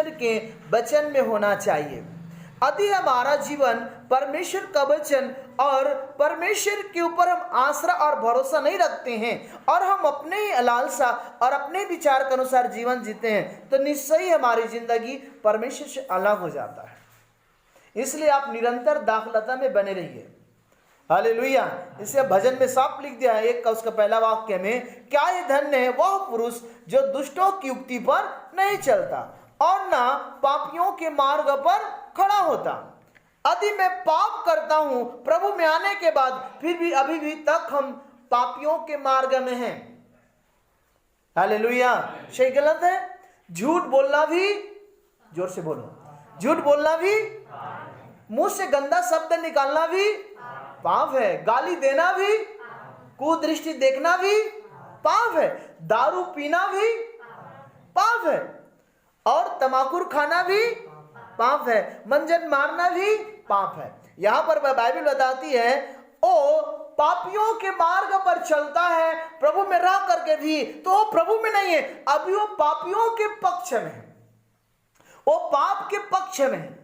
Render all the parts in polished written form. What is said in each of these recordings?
परमेश्वर के वचन में होना चाहिए। यदि हमारा जीवन परमेश्वर का वचन और परमेश्वर के ऊपर हम आसरा और भरोसा नहीं रखते हैं और हम अपने ही लालसा और अपने विचार के अनुसार जीवन जीते हैं, तो निश्चय ही हमारी जिंदगी परमेश्वर से अलग हो जाता है। इसलिए आप निरंतर दाखलता में बने रहिए। हालेलुया। इसे भजन में साफ लिख दिया है, एक का उसका पहला वाक्य में, क्या ये धन्य है वह पुरुष जो दुष्टों की युक्ति पर नहीं चलता और ना पापियों के मार्ग पर खड़ा होता। यदि मैं पाप करता हूं प्रभु में आने के बाद, फिर भी अभी भी तक हम पापियों के मार्ग में हैं। हालेलुया। सही गलत है? झूठ बोलना भी, जोर से बोलो, झूठ बोलना भी, मुंह से गंदा शब्द निकालना भी पाप है। गाली देना भी, कुदृष्टि देखना भी पाप है। दारू पीना भी पाप है और तमाकुर खाना भी पाप है। मंजन मारना भी पाप है। यहां पर बाइबल बताती है ओ पापियों के मार्ग पर चलता है प्रभु में रह करके भी, तो वो प्रभु में नहीं है, अभी वो पापियों के पक्ष में है, वो पाप के पक्ष में है।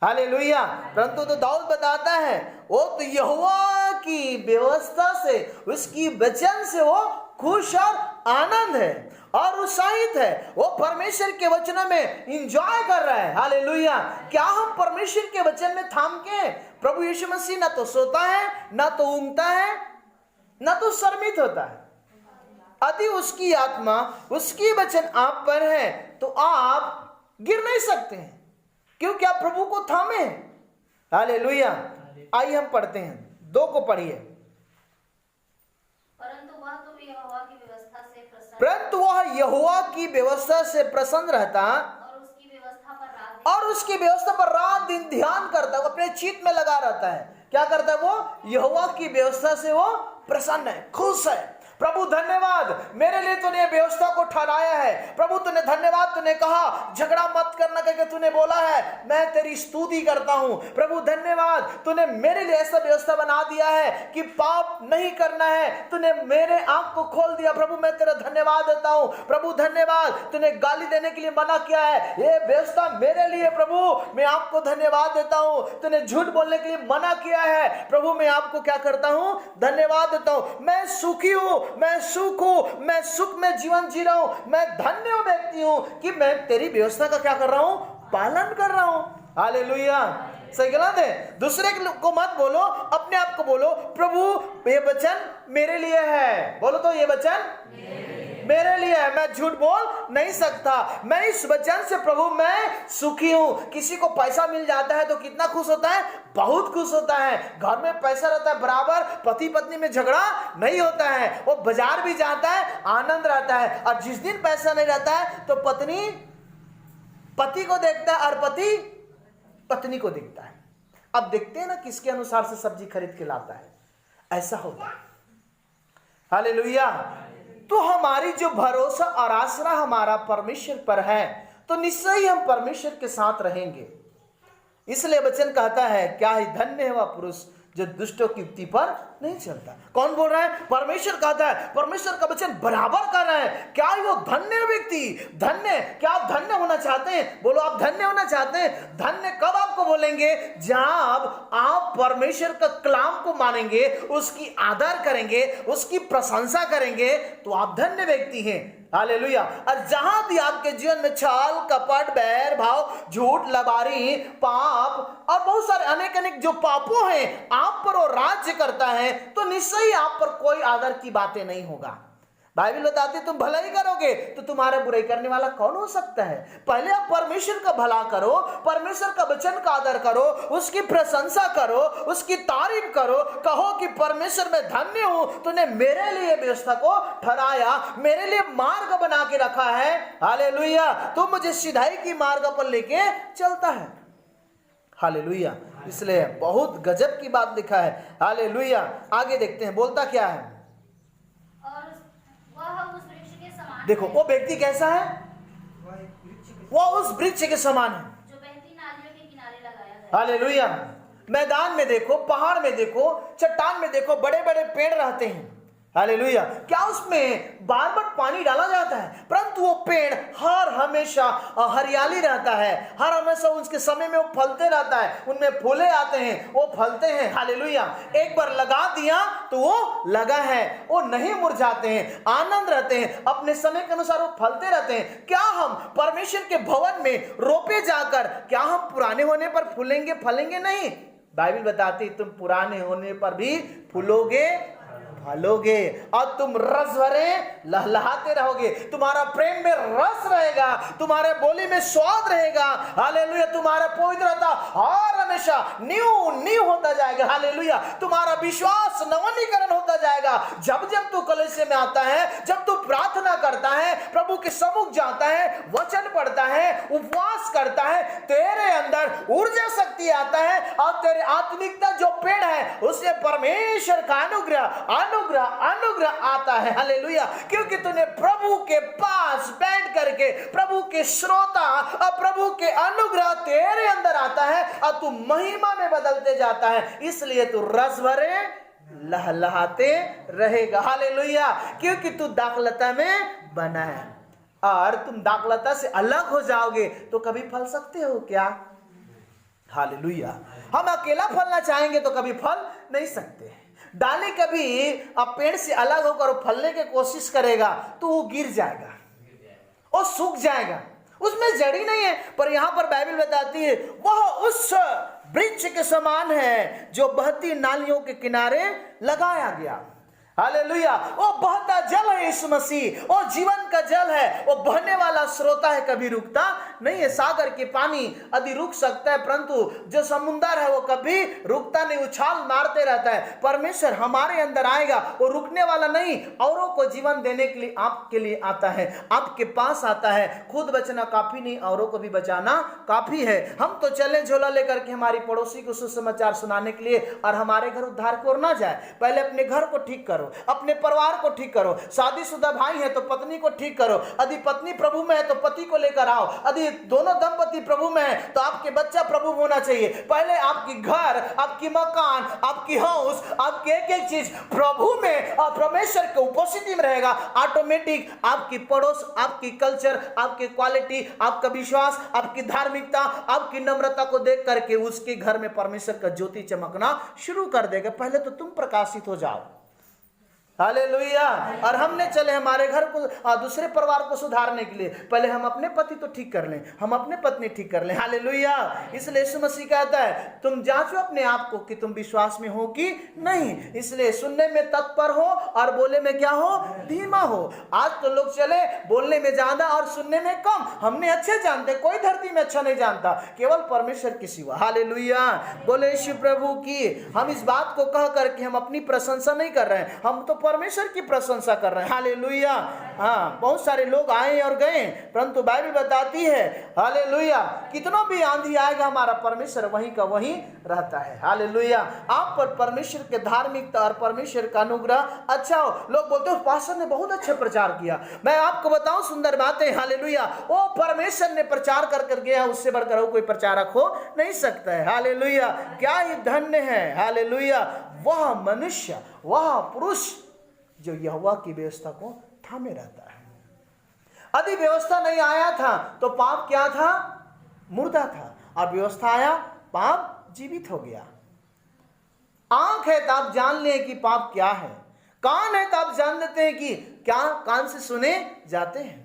हालेलुया। परंतु तो दाऊद बताता है वो तो यहोवा की व्यवस्था से, उसकी वचन से वो खुश और आनंद है और उत्साहित है। वो परमेश्वर के वचनों में एंजॉय कर रहा है। हालेलुया। क्या हम परमेश्वर के वचन में थाम के, प्रभु यीशु मसीह ना तो सोता है, ना तो ऊँगता है, ना तो शर्मित होता है। यदि उसकी आत्मा, उसकी वचन आप पर है तो आप गिर नहीं सकते हैं, क्योंकि आप प्रभु को थामे हैं। हालेलुया। आइए हम पढ़ते हैं, 2 को पढ़िए। परंतु वह यहोवा की व्यवस्था से प्रसन्न, परंतु वह यहोवा की व्यवस्था से प्रसन्न रहता और उसकी व्यवस्था पर रात दिन ध्यान करता है, वो अपने चित्त में लगा रहता है। क्या करता है वो? यहोवा की व्यवस्था से वो प्रसन्न है, खुश है। प्रभु धन्यवाद, मेरे लिए तूने व्यवस्था को ठहराया है। प्रभु तूने धन्यवाद, तूने कहा झगड़ा मत करना करके तूने बोला है, मैं तेरी स्तुति करता हूं। प्रभु धन्यवाद, तूने मेरे लिए ऐसा व्यवस्था बना दिया है कि पाप नहीं करना है, तूने मेरे आंख को खोल दिया। प्रभु मैं तेरा धन्यवाद देता हूं। प्रभु धन्यवाद, तूने गाली देने के लिए मना किया है, ये व्यवस्था मेरे लिए। प्रभु मैं आपको धन्यवाद देता हूं। तूने झूठ बोलने के लिए मना किया है, प्रभु मैं आपको क्या करता हूं? धन्यवाद देता हूं। मैं सुखी हूं, मैं सुख हूं, मैं सुख में जीवन जी रहा हूं। मैं धन्य व्यक्ति हूं कि मैं तेरी व्यवस्था का क्या कर रहा हूं? पालन कर रहा हूं। हालेलुया। सही गलत है? दूसरे को मत बोलो, अपने आप को बोलो, प्रभु ये वचन मेरे लिए है। बोलो तो, ये वचन मेरे लिए है, मैं झूठ बोल नहीं सकता। मैं इस वचन से प्रभु मैं सुखी हूं। किसी को पैसा मिल जाता है तो कितना खुश होता है? बहुत खुश होता है। घर में पैसा रहता है बराबर, पति पत्नी में झगड़ा नहीं होता है। वो बाजार भी जाता है, आनंद रहता है। और जिस दिन पैसा नहीं रहता है तो पत्नी पति को देखता है और पति पत्नी को देखता है। अब देखते हैं ना किसके अनुसार से सब्जी खरीद के लाता है, ऐसा होता है। हालेलुया। तो हमारी जो भरोसा और आसरा हमारा परमेश्वर पर है, तो निश्चय ही हम परमेश्वर के साथ रहेंगे। इसलिए वचन कहता है, क्या ही धन्य है वह पुरुष जो दुष्टों की युक्ति पर नहीं चलता। कौन बोल रहा है? परमेश्वर कहता है, परमेश्वर का वचन बराबर कर रहा है। क्या वो धन्य व्यक्ति? धन्य, क्या आप धन्य होना चाहते हैं? बोलो, आप धन्य होना चाहते हैं? धन्य कब आपको बोलेंगे? जब आप परमेश्वर का कलाम को मानेंगे, उसकी आदर करेंगे, उसकी प्रशंसा करेंगे, तो आप धन्य व्यक्ति हैं। हालेलुया। और जहां भी आपके जीवन में छल कपट बैर भाव झूठ लबारी पाप और बहुत सारे अनेक अनेक जो पापों हैं आप पर वो राज्य करता है, तो निश्चय ही आप पर कोई आदर की बातें नहीं होगा। बाइबल बताती तुम भला ही करोगे तो तुम्हारा बुराई करने वाला कौन हो सकता है? पहले आप परमेश्वर का भला करो, परमेश्वर का वचन का आदर करो, उसकी प्रशंसा करो, उसकी तारीफ करो, कहो कि परमेश्वर मैं धन्य हूं, तूने मेरे लिए व्यवस्था को ठहराया, मेरे लिए मार्ग बना के रखा है। हालेलुया। तू मुझे सीधाई की मार्ग पर लेके चलता है। हालेलुया। इसलिए बहुत गजब की बात लिखा है। हालेलुया। आगे देखते हैं, बोलता क्या है? देखो वो व्यक्ति कैसा है? वो उस वृक्ष के समान है जो बहती नालियों के किनारे लगाया है। हालेलुया। मैदान में देखो, पहाड़ में देखो, चट्टान में देखो, बड़े बड़े पेड़ रहते हैं। हालेलुया। क्या उसमें बार बार पानी डाला जाता है? परंतु वो पेड़ हर हमेशा हरियाली रहता है, हर हमेशा उसके समय में वो फलते रहता है, उनमें फूले आते हैं, वो फलते हैं। हालेलुया। एक बार लगा दिया तो वो लगा है, वो नहीं मुरझाते हैं, आनंद रहते हैं, अपने समय के अनुसार वो फलते रहते हैं। क्या हम परमेश्वर के भवन में रोपे जाकर क्या हम पुराने होने पर फूलेंगे फलेंगे? नहीं। बाइबल बताती तुम पुराने होने पर भी फूलोगे फलोगे और तुम रस भरे लहलहाते रहोगे। तुम्हारा प्रेम में रस रहेगा, तुम्हारे बोली में स्वाद रहेगा। हालेलुया। तुम्हारा पवित्रता हर हमेशा न्यू न्यू होता जाएगा। हालेलुया। तुम्हारा विश्वास नवीनीकरण होता जाएगा। जब जब तू कलीसिया में आता है, जब तू प्रार्थना करता है, प्रभु के सम्मुख जाता है, वचन पढ़ता है, उपवास करता है, तेरे अंदर ऊर्जा शक्ति आता है और तेरे आत्मिकता जो पेड़ है उससे परमेश्वर का अनुग्रह अनुग्रह आता है। हालेलुया। क्योंकि तूने प्रभु के पास बैठ करके प्रभु के श्रोता और प्रभु के अनुग्रह तेरे अंदर आता है और तू महिमा में बदलते जाता है। इसलिए तू रस भरे लहलहाते रहेगा। हालेलुया। क्योंकि तू दाखलता में बना है और तुम दाखलता से अलग हो जाओगे तो कभी फल सकते हो क्या? हालेलुया। हम अकेला फलना चाहेंगे तो कभी फल नहीं सकते। डाली कभी अब पेड़ से अलग होकर फलने की कोशिश करेगा तो वो गिर जाएगा और सूख जाएगा, उसमें जड़ी नहीं है। पर यहां पर बाइबल बताती है वह उस वृक्ष के समान है जो बहती नालियों के किनारे लगाया गया। हालेलुया। वो बहता जल है यीशु मसीह, वो जीवन का जल है, वो बहने वाला स्रोता है, कभी रुकता नहीं है। सागर के पानी यदि रुक सकता है परंतु जो समुंदर है वो कभी रुकता नहीं, उछाल मारते रहता है। परमेश्वर हमारे अंदर आएगा, वो रुकने वाला नहीं, औरों को जीवन देने के लिए आपके लिए आता है, आपके पास आता है। खुद बचना काफी नहीं, औरों को भी बचाना काफी है। हम तो चले झोला लेकर के हमारी पड़ोसी को सुसमाचार सुनाने के लिए और हमारे घर उद्धार को ना जाए। पहले अपने घर को ठीक करो, अपने परिवार को ठीक करो। शादीशुदा भाई है तो पत्नी को ठीक करो, यदि पत्नी प्रभु में है तो पति को लेकर आओ, यदि दोनों दंपति प्रभु में है तो आपके बच्चा प्रभु होना चाहिए। पहले आपकी घर, आपकी मकान, आपकी हाउस, आपकी एक एक चीज प्रभु में और परमेश्वर के उपस्थिति में रहेगा। ऑटोमेटिक आपकी पड़ोस, आपकी कल्चर, आपकी क्वालिटी, आपका विश्वास, आपकी धार्मिकता, आपकी नम्रता को देख करके उसके घर में परमेश्वर का ज्योति चमकना शुरू कर देगा। पहले तो तुम प्रकाशित हो जाओ। हालेलुया। और हमने चले हमारे घर को दूसरे परिवार को सुधारने के लिए पहले हम अपने पति तो ठीक कर लें, हम अपने पत्नी ठीक कर लें। हालेलुया। इसलिए यीशु मसीह कहता है तुम जांचो अपने आप को कि तुम विश्वास में हो कि नहीं। इसलिए सुनने में तत्पर हो और बोले में क्या हो? धीमा हो। आज तो लोग चले बोलने में ज्यादा और सुनने में कम। हमने अच्छे जानते, कोई धरती में अच्छा नहीं जानता, केवल परमेश्वर की सिवा। हालेलुया। बोले यीशु प्रभु की। हम इस बात को कह करके हम अपनी प्रशंसा नहीं कर रहे हैं, हम तो परमेश्वर की प्रशंसा कर रहे हैं। हालेलुया। हाँ, बहुत सारे लोग आए और गए परंतु बाइबल बताती है हालेलुया कितना भी आंधी आएगा हमारा परमेश्वर वहीं का वहीं रहता है। हालेलुया। आप पर परमेश्वर के धार्मिकता और परमेश्वर का अनुग्रह अच्छा हो। लोग बोलते हो पास्टर ने बहुत अच्छा प्रचार किया। मैं आपको बताऊं सुंदर बातें। हालेलुया। वो परमेश्वर ने प्रचार कर कर गया, उससे बढ़कर कोई प्रचारक हो नहीं सकता है। हालेलुया। क्या ही धन्य है। हालेलुया। वह मनुष्य, वह पुरुष जो यहोवा की व्यवस्था को थामे रहता है। यदि व्यवस्था नहीं आया था तो पाप क्या था? मुर्दा था। और व्यवस्था आया, पाप जीवित हो गया। आंख है तो आप जान ले कि पाप क्या है, कान है तो आप जान लेते हैं कि क्या कान से सुने जाते हैं,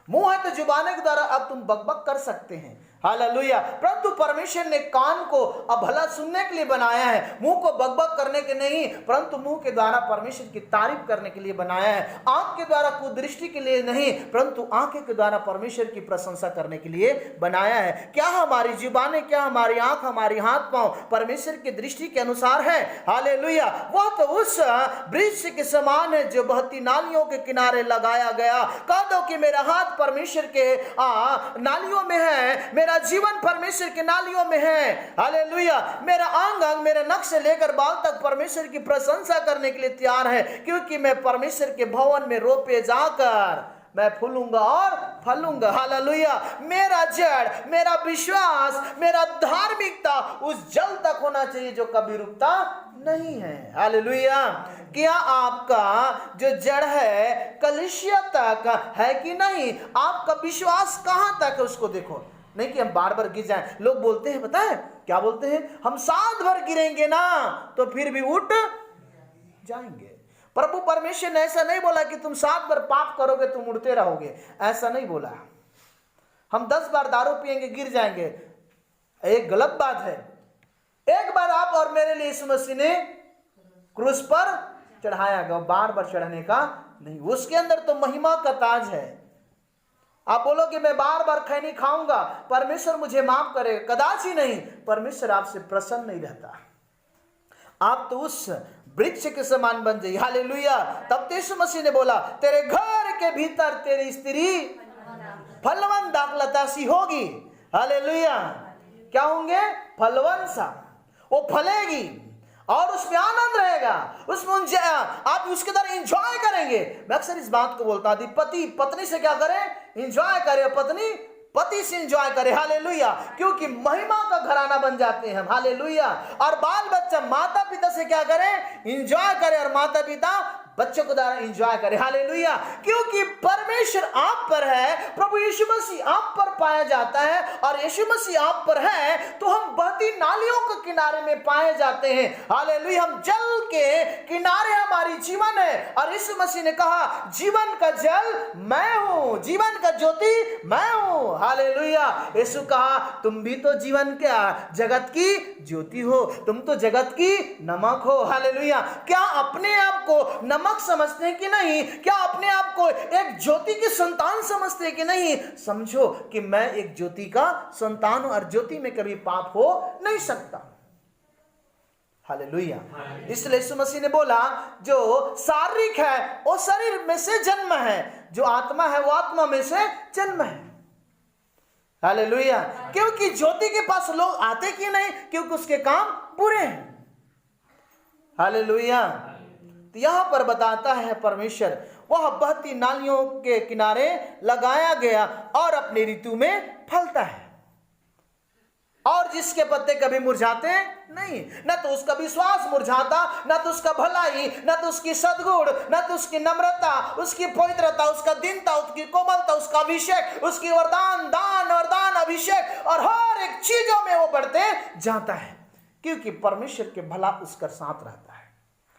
मुंह है तो जुबान के द्वारा अब तुम बकबक कर सकते हैं। हालेलुया। परंतु परमेश्वर ने कान को अब भला सुनने के लिए बनाया है, मुंह को बकबक करने के नहीं, परंतु मुंह के द्वारा परमेश्वर की तारीफ करने के लिए बनाया है। आंख के द्वारा कुदृष्टि के लिए नहीं, परंतु आंखें के द्वारा परमेश्वर की प्रशंसा करने के लिए बनाया है। क्या हमारी जुबानें, क्या हमारी आंख, हमारी हाथ पांव परमेश्वर की दृष्टि के अनुसार है? हालेलुया। वह तो उस वृक्ष के समान है जो बहती नालियों के किनारे लगाया गया। कह दो कि मेरा हाथ परमेश्वर के नालियों में है, मेरा जीवन परमेश्वर के नालियों में है। हालेलुया। मेरा अंग अंग, मेरे नख से लेकर बाल तक परमेश्वर की प्रशंसा करने के लिए तैयार है, क्योंकि मैं परमेश्वर के भवन में रोपे जाकर मैं फूलूंगा और फलूंगा। हालेलुया। मेरा जड़, मेरा विश्वास, मेरा धार्मिकता उस जल तक होना चाहिए जो कभी रुकता नहीं है। हालेलुया। क्या आपका जो जड़ है कलीसिया तक है कि नहीं? आपका विश्वास कहां तक है उसको देखो। नहीं कि हम बार बार गिर जाएं। लोग बोलते हैं, पता है क्या बोलते हैं? हम 7 बार गिरेंगे ना तो फिर भी उठ जाएंगे। प्रभु परमेश्वर ने ऐसा नहीं बोला कि तुम 7 बार पाप करोगे तुम उड़ते रहोगे, ऐसा नहीं बोला। हम 10 बार दारू पिएंगे गिर जाएंगे, एक गलत बात है। एक बार आप और मेरे लिए यीशु मसीह ने क्रूस पर चढ़ाया गया, बार बार चढ़ने का नहीं। उसके अंदर तो महिमा का ताज है। आप बोलोगे मैं बार बार खैनी खाऊंगा, परमेश्वर मुझे माफ करे, कदाच ही नहीं। परमेश्वर आपसे प्रसन्न नहीं रहता। आप तो उस वृक्ष के समान बन जाइए। हालेलुया। तब यीशु मसीह ने बोला तेरे घर के भीतर तेरी स्त्री फलवंत दाखलता सी होगी। हालेलुया। क्या होंगे? फलवंत सा, वो फलेगी और उसमें आनंद रहेगा, उसमें आप उसके द्वारा एंजॉय करेंगे। मैं अक्सर इस बात को बोलता हूं, पति पत्नी से क्या करे? एंजॉय करे, पत्नी पति से एंजॉय करे। हालेलुया। क्योंकि महिमा का घराना बन जाते हैं हम। हालेलुया। और बाल बच्चा माता पिता से क्या करे? एंजॉय करे, और माता पिता बच्चों को द्वारा एंजॉय करे। हालेलुया। क्योंकि परमेश्वर आप पर है, प्रभु यीशु मसीह आप पर पाया जाता है, और यीशु मसीह आप पर है तो हम बहती नालियों के किनारे में पाए जाते हैं। हालेलुया। हम जल के किनारे, हमारी जीवन है। और यीशु मसीह ने कहा जीवन का जल मैं हूं, जीवन का ज्योति मैं हूं। हालेलुया। यीशु कहा तुम भी तो जीवन के जगत की ज्योति हो, तुम तो जगत की नमक हो। हालेलुया। क्या अपने आप को नमक समझते हैं कि नहीं? क्या अपने आप को एक ज्योति की संतान समझते हैं कि नहीं? समझो कि मैं एक ज्योति का संतान हूं, और ज्योति में कभी पाप हो नहीं सकता। हालेलुया। इसलिए यीशु मसीह ने बोला जो शारीरिक है वो शरीर में से जन्म है, जो आत्मा है वो आत्मा में से जन्म है। हालेलुया। क्योंकि ज्योति के पास लोग आते कि नहीं? क्योंकि उसके काम बुरे हैं। हालेलुया। तो यहां पर बताता है परमेश्वर वह बहती नालियों के किनारे लगाया गया और अपनी ऋतु में फलता है, और जिसके पत्ते कभी मुरझाते नहीं। न तो उसका विश्वास मुरझाता, न तो उसका भलाई, न तो उसकी सद्गुण, न तो उसकी नम्रता, उसकी पवित्रता, उसका दीनता, उसकी कोमलता, उसका अभिषेक, उसकी वरदान, दान और दान अभिषेक, और हर एक चीजों में वो बढ़ते जाता है, क्योंकि परमेश्वर के भला उसका साथ रहता है।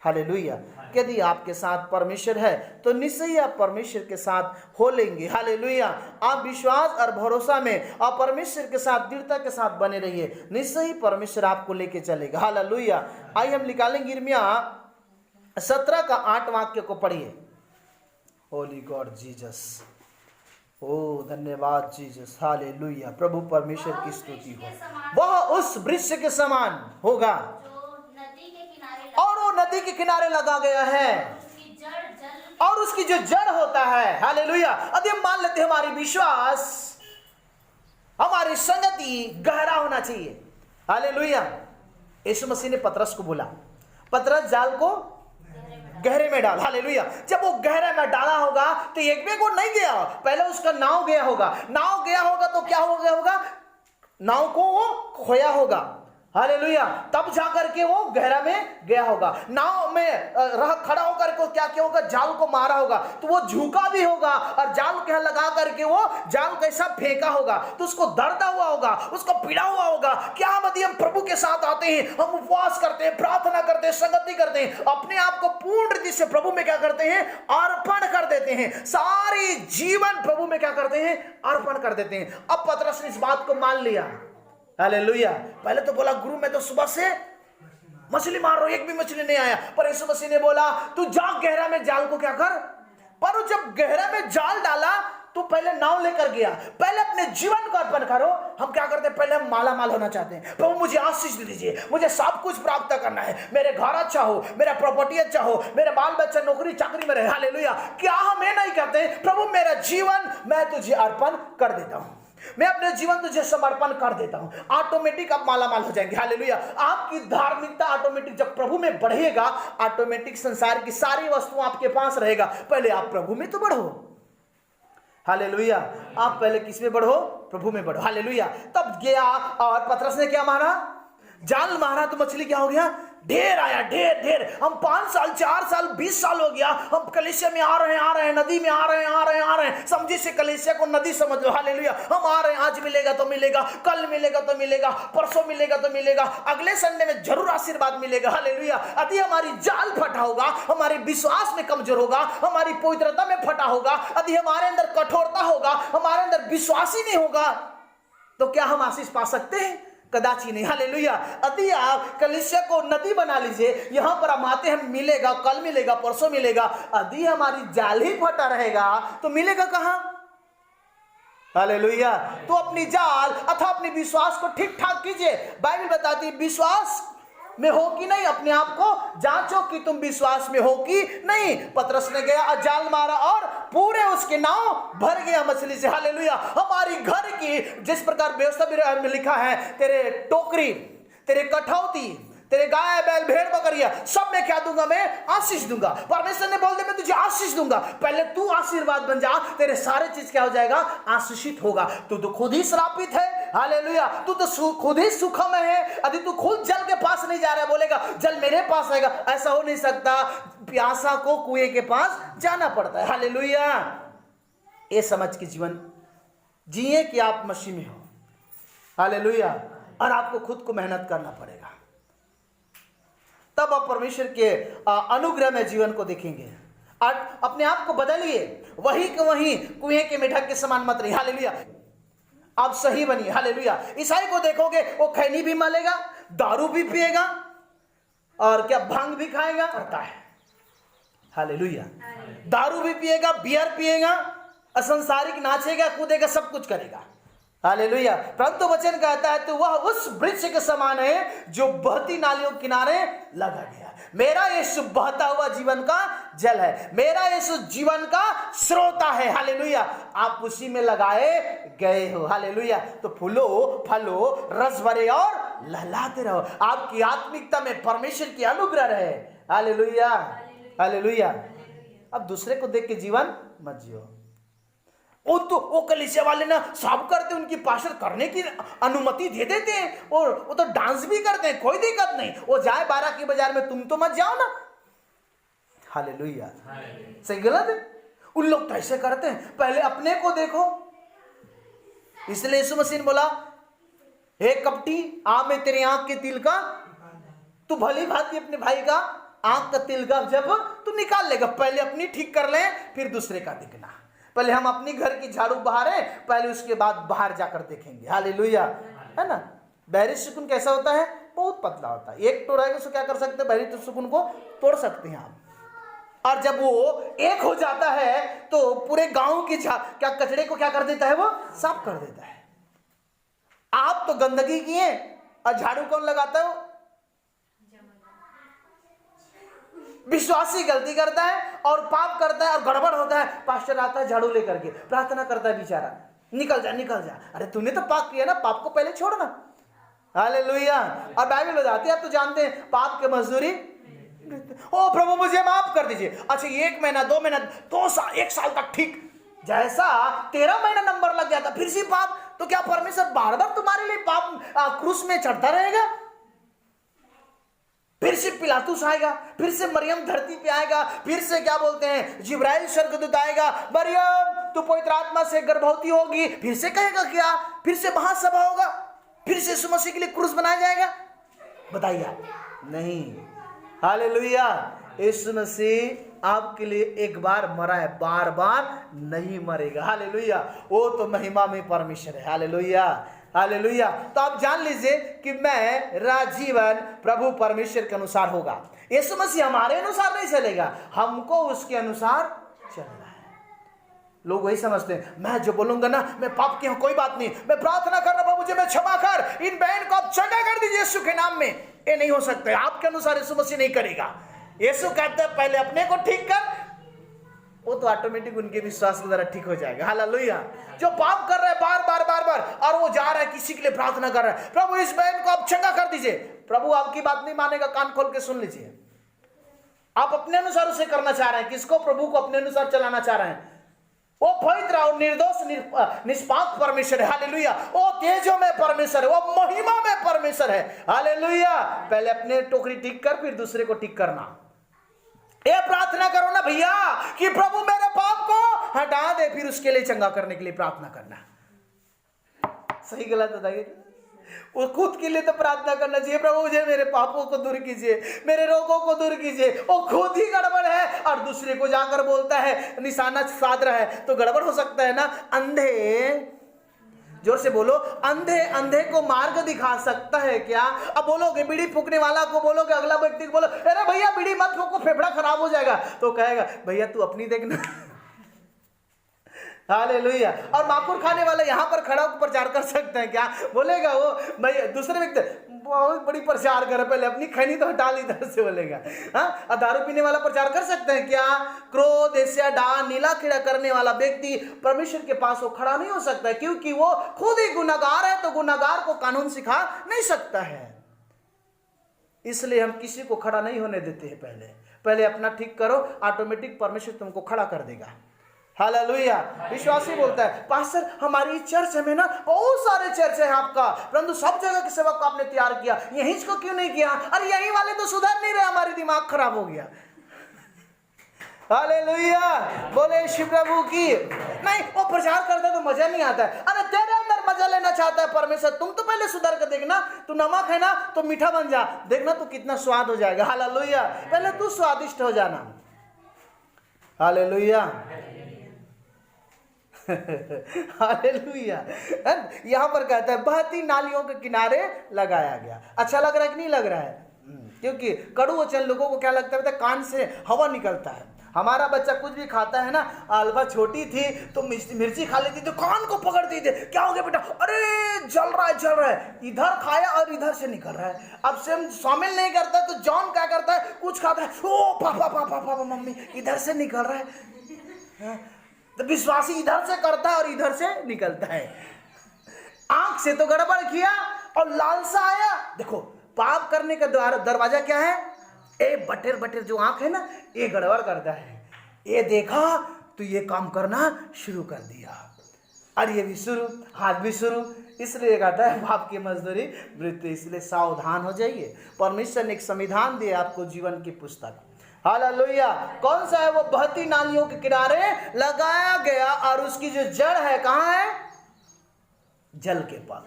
हालेलुया। यदि आपके साथ परमेश्वर है तो निश्चय ही आप परमेश्वर के साथ हो लेंगे। हालेलुया। आप विश्वास और भरोसा में और परमेश्वर के साथ दृढ़ता के साथ बने रहिए, निश्चय ही परमेश्वर आपको लेके चलेगा। हालेलुया। आइए हम निकालेंगे यिर्मयाह 17 का 8 वाक्य को पढ़िए। होली गॉड जीसस, ओ धन्यवाद जीसस। हालेलुया। प्रभु परमेश्वर की स्तुति हो। वह उस वृक्ष के समान होगा और वो नदी के किनारे लगा गया है, और उसकी जो जड़ होता है। हालेलुया। यदि हम मान लेते हैं हमारी विश्वास, हमारी संगति गहरा होना चाहिए। हालेलुया। यीशु मसीह ने पतरस को बोला पतरस जाल को गहरे में डाल। हालेलुया। जब वो गहरे में डाला होगा तो एक भी को नहीं गया, पहले उसका नाव गया होगा। नाव गया होगा तो क्या हो गया होगा? नाव को वो खोया होगा। हालेलुया। तब जाकर के वो गहरा में गया होगा। नाव में खड़ा होकर के क्या किया होगा? जाल को मारा होगा, तो वो झुका भी होगा, और जाल के लगा करके वो जाल कैसा फेंका होगा तो उसको दर्द हुआ होगा, उसको पीड़ा हुआ होगा। क्या यदि हम प्रभु के साथ आते हैं, हम उपवास करते हैं, प्रार्थना करते हैं, संगति करते हैं, अपने आप को पूर्ण रीति से प्रभु में क्या करते हैं? अर्पण कर देते हैं। सारी जीवन प्रभु में क्या करते हैं? अर्पण कर देते हैं। अब पतरस ने इस बात को मान लिया। हालेलुया। पहले तो बोला गुरु मैं तो सुबह से मछली मार रहा हूं, एक भी मछली नहीं आया। पर यीशु मसीह ने बोला तू जा गहरा में जाल को क्या कर। पर जब गहरा में जाल डाला तो पहले नाव लेकर गया। पहले अपने जीवन को अर्पण करो। हम क्या करते हैं? पहले हम माला माल होना चाहते हैं। प्रभु मुझे आशीष दीजिए, मुझे सब कुछ प्राप्त करना है, मेरे घर अच्छा हो, मेरा प्रॉपर्टी अच्छा हो, मेरे बाल बच्चा नौकरी चाकरी में रहे। हालेलुया। क्या हम ये नहीं कहते? प्रभु मेरा जीवन मैं तुझे अर्पण कर देता हूं, मैं अपने जीवन तुझे समर्पण कर देता हूं। ऑटोमेटिक आप मालामाल हो जाएंगे। हालेलुया। आपकी धार्मिकता ऑटोमेटिक जब प्रभु में बढ़ेगा, ऑटोमेटिक संसार की सारी वस्तुएं आपके पास रहेगा। पहले आप प्रभु में तो बढ़ो। हालेलुया। आप पहले किस में बढ़ो? प्रभु में बढ़ो। हालेलुया। तब गया और पतरस ने क्या मारा? जाल मारा तो मछली क्या हो गया? ढेर आया, ढेर ढेर। हम 5 साल 4 साल 20 साल हो गया, हम कलीसिया में आ रहे हैं, नदी में आ रहे हैं। समझी से कलीसिया को नदी समझ लो। हालेलुया। हम आ रहे हैं, आज मिलेगा तो मिलेगा, कल मिलेगा तो मिलेगा, परसों मिलेगा तो मिलेगा, अगले संडे में जरूर आशीर्वाद मिलेगा। हालेलुया। यदि हमारी जाल फटा होगा, हमारे विश्वास में कमजोर होगा, हमारी पवित्रता में फटा होगा, यदि हमारे अंदर कठोरता होगा, हमारे अंदर विश्वास ही नहीं होगा, तो क्या हम आशीष पा सकते हैं? कदाची नहीं। हालेलुया। यदि आप कलीसिया को नदी बना लीजिए, यहां पर हम आते हैं, मिलेगा, कल मिलेगा, परसों मिलेगा, यदि हमारी जाल ही फटा रहेगा तो मिलेगा कहां? हालेलुया। तो अपनी जाल अथवा अपने विश्वास को ठीक ठाक कीजिए। बाइबल बताती है विश्वास में हो कि नहीं, अपने आप को जांचो कि तुम विश्वास में हो कि नहीं। पतरस ने गया और जाल मारा और पूरे उसके नाव भर गया मछली से। हालेलुया। हमारी घर की जिस प्रकार व्यवस्था में लिखा है, तेरे टोकरी, तेरे कठौती, तेरे गाय बैल भेड़ बकरिया सब में क्या दूंगा? मैं आशीष दूंगा। परमेश्वर ने बोल दिया मैं तुझे आशीष दूंगा। पहले तू आशीर्वाद बन जा, तेरे सारे चीज क्या हो जाएगा? आशीषित होगा। तू तो खुद ही श्रापित है। हालेलुया। तू तो खुद ही सुखम है। यदि तू खुद जल के पास नहीं जा रहा है, बोलेगा जल मेरे पास आएगा, ऐसा हो नहीं सकता। प्यासा को कुएं के पास जाना पड़ता है। हालेलुया। ये समझ के जीवन जिए कि आप मसीह में हो। हालेलुया। और आपको खुद को मेहनत करना पड़ेगा, तब आप परमेश्वर के अनुग्रह में जीवन को देखेंगे। और अपने आप को बदलिए, वही के वही कुएं के मेढक के समान मत रहिए। हालेलुया। आप सही बनिए। हालेलुया। ईसाई को देखोगे वो खैनी भी मलेगा, दारू भी पिएगा और क्या भांग भी खाएगा करता है। हालेलुया। दारू भी पिएगा, बियर पिएगा, असंसारिक नाचेगा, कूदेगा, सब कुछ करेगा। हालेलुया। परंतु वचन कहता है तो वह उस वृक्ष के समान है जो बहती नालियों किनारे लगा गया। मेरा यीशु बहता हुआ जीवन का जल है, मेरा यीशु जीवन का स्रोता है। हालेलुया। आप उसी में लगाए गए हो। हालेलुया। तो फूलो, फलो, रस भरे और लहलाते रहो। आपकी आत्मिकता में परमेश्वर की अनुग्रह रहे। हालेलुया। हालेलुया। अब दूसरे को देख के जीवन मत जियो। वो कलीसिया वाले ना सब करते, उनकी पास्टर करने की अनुमति दे देते हैं, और वो तो डांस भी करते हैं, कोई दिक्कत नहीं। वो जाए 12 की बाजार में, तुम तो मत जाओ ना। हालेलुया। सही गलत है? उन लोग तो ऐसे करते हैं। पहले अपने को देखो। इसलिए यीशु मसीह ने बोला, हे कपटी, आ मैं तेरी आंख के तिल का, तू भली भांति अपने भाई का आंख का तिल का जब तू निकाल लेगा, पहले अपनी ठीक कर ले, फिर दूसरे का देखना। पहले हम अपनी घर की झाड़ू बहारे, पहले उसके बाद बाहर जाकर देखेंगे। हालेलुया। है ना? बहरी सुकून कैसा होता है? बहुत पतला होता है। एक टोराएगा तो क्या कर सकते हैं? बहरी सुकून को तोड़ सकते हैं आप। और जब वो एक हो जाता है तो पूरे गांव की क्या कचड़े को क्या कर देता है? वो साफ कर देता है। आप तो गंदगी किए और झाड़ू कौन लगाता है? विश्वासी गलती करता है और पाप करता है और गड़बड़ होता है, पास्टर आता है झाड़ू लेकर के, प्रार्थना करता है, बेचारा निकल जा निकल जा। अरे तूने तो पाप किया ना, पाप को पहले छोड़ना। हालेलुया। और बाइबल बताती है, आप तो जानते हैं पाप की मजदूरी, ओ प्रभु मुझे माफ कर दीजिए। अच्छा 1 महीना 2 महीना 2 साल 1 साल तक ठीक, जैसा 13 महीना नंबर लग जाता फिर से पाप, तो क्या परमेश्वर बार बार तुम्हारे लिए पाप क्रूस में चढ़ता रहेगा? फिर से पिलातुस आएगा, फिर से मरियम धरती पे आएगा, फिर से क्या बोलते हैं जिब्राइल स्वर्गदूत आएगा, मरियम तू पवित्र आत्मा से गर्भवती होगी, फिर से कहेगा क्या? फिर से महासभा होगा, फिर से यीशु मसीह के लिए क्रूस बनाया जाएगा? बताइए आप। नहीं। हालेलुया। यीशु मसीह आपके लिए एक बार मरा है, बार बार नहीं मरेगा। हालेलुया। वो तो महिमा में परमेश्वर है। हालेलुया। हालेलुया। तो आप जान लीजिए कि मेरा जीवन प्रभु परमेश्वर के अनुसार होगा। यीशु मसीह हमारे अनुसार नहीं चलेगा, हमको उसके अनुसार चलना है। लोग वही समझते हैं, मैं जो बोलूंगा ना, मैं पाप किया कोई बात नहीं, मैं प्रार्थना कर रहा हूं मुझे मैं क्षमा कर, इन बहन को आप चंगा कर दीजिए यीशु के नाम में। ये नहीं हो सकता है, आपके अनुसार यीशु मसीह नहीं करेगा। यीशु कहते हैं पहले अपने को ठीक कर, वो तो ऑटोमेटिक उनके विश्वास के द्वारा ठीक हो जाएगा। हालेलुया। जो पाप कर रहा है बार बार बार बार, और वो जा रहा है किसी के लिए प्रार्थना कर रहा है, प्रभु इस बहन को आप चंगा कर दीजिए, प्रभु आपकी बात नहीं मानेगा। कान खोल के सुन लीजिए। आप अपने अनुसार उसे करना चाह रहे हैं, किसको? प्रभु को अपने अनुसार चलाना चाह रहे हैं। वो पवित्र और निर्दोष निष्पाप परमेश्वर है, हालेलुया। वो तेजों में परमेश्वर है, वो महिमा में परमेश्वर है, हालेलुया। पहले अपने टोकरी ठीक कर, फिर दूसरे को ठीक करना। ये प्रार्थना करो ना भैया कि प्रभु मेरे पाप को हटा दे, फिर उसके लिए चंगा करने के लिए प्रार्थना करना। सही गलत बताइए? वो खुद के लिए तो प्रार्थना करना चाहिए, प्रभु मुझे मेरे पापों को दूर कीजिए, मेरे रोगों को दूर कीजिए। वो खुद ही गड़बड़ है और दूसरे को जाकर बोलता है, निशाना साध रहा है, तो गड़बड़ हो सकता है ना। अंधे, जोर से बोलो, अंधे अंधे को मार्ग दिखा सकता है क्या? अब बोलोगे बीड़ी फूकने वाला को बोलोगे, अगला व्यक्ति को बोलो अरे भैया बीड़ी मत फूको, फेफड़ा खराब हो जाएगा, तो कहेगा भैया तू अपनी देखना। हालेलुया। और माकुर खाने वाला यहाँ पर खड़ा होकर प्रचार कर सकते हैं क्या? बोलेगा वो भाई दूसरे व्यक्ति बहुत बड़ी प्रचार करे, पहले अपनी खैनी तो हटा ली, इधर से बोलेगा। हाँ, दारू पीने वाला प्रचार कर सकते हैं क्या? क्रोध, ईर्ष्या, डाह, नीला कीड़ा करने वाला व्यक्ति परमेश्वर के पास वो खड़ा नहीं हो सकता है, क्योंकि वो खुद ही गुनाहगार है, तो गुनाहगार को कानून सिखा नहीं सकता है। इसलिए हम किसी को खड़ा नहीं होने देते हैं। पहले अपना ठीक करो, ऑटोमेटिक परमेश्वर तुमको खड़ा कर देगा। हालेलुया। विश्वासी बोलता है पास्टर हमारी चर्च में ना बहुत सारे चर्च है आपका, परंतु सब जगह के सेवक को आपने तैयार किया, यहीं को क्यों नहीं किया? अरे यही वाले तो सुधर नहीं रहे, हमारी दिमाग खराब हो गया। हालेलुया, बोले शिव प्रभु की। नहीं, वो प्रचार करता तो मजा नहीं आता है। अरे तेरे अंदर मजा लेना चाहता है परमेश्वर, तुम तो पहले सुधर कर देखना। तू नमक है ना तो मीठा बन जा, देखना तू कितना स्वाद हो जाएगा। हालेलुया, पहले तू स्वादिष्ट हो जाना। हालेलुया। हालेलुया। यहां पर कहता है बहती नालियों के किनारे लगाया गया। अच्छा लग रहा है कि नहीं लग रहा है? क्योंकि कड़ू वचन लोगों को क्या लगता है, कान से हवा निकलता है। हमारा बच्चा कुछ भी खाता है ना, अलवा छोटी थी तो मिर्ची खा लेती तो कान को पकड़ती थी, क्या हो गया बेटा? अरे जल रहा है, इधर खाया और इधर से निकल रहा है। अब से शामिल नहीं करता तो जॉन क्या करता है, कुछ खाता है, ओ पापा पापा पापा मम्मी इधर से निकल रहा है। तो विश्वासी इधर से करता है और इधर से निकलता है। आंख से तो गड़बड़ किया और लालसा आया। देखो पाप करने का दरवाजा क्या है? ए बटेर बटेर जो आंख है ना, ये गड़बड़ करता है। ये देखा तो ये काम करना शुरू कर दिया, और ये भी शुरू, हाथ भी शुरू। इसलिए कहता है पाप की मजदूरी मृत्यु। इसलिए सावधान हो जाइए। परमेश्वर ने एक संविधान दिया आपको, जीवन की पुस्तक। हालेलुया। कौन सा है वो? बहती नालियों के किनारे लगाया गया, और उसकी जो जड़ है कहाँ है? जल के पास।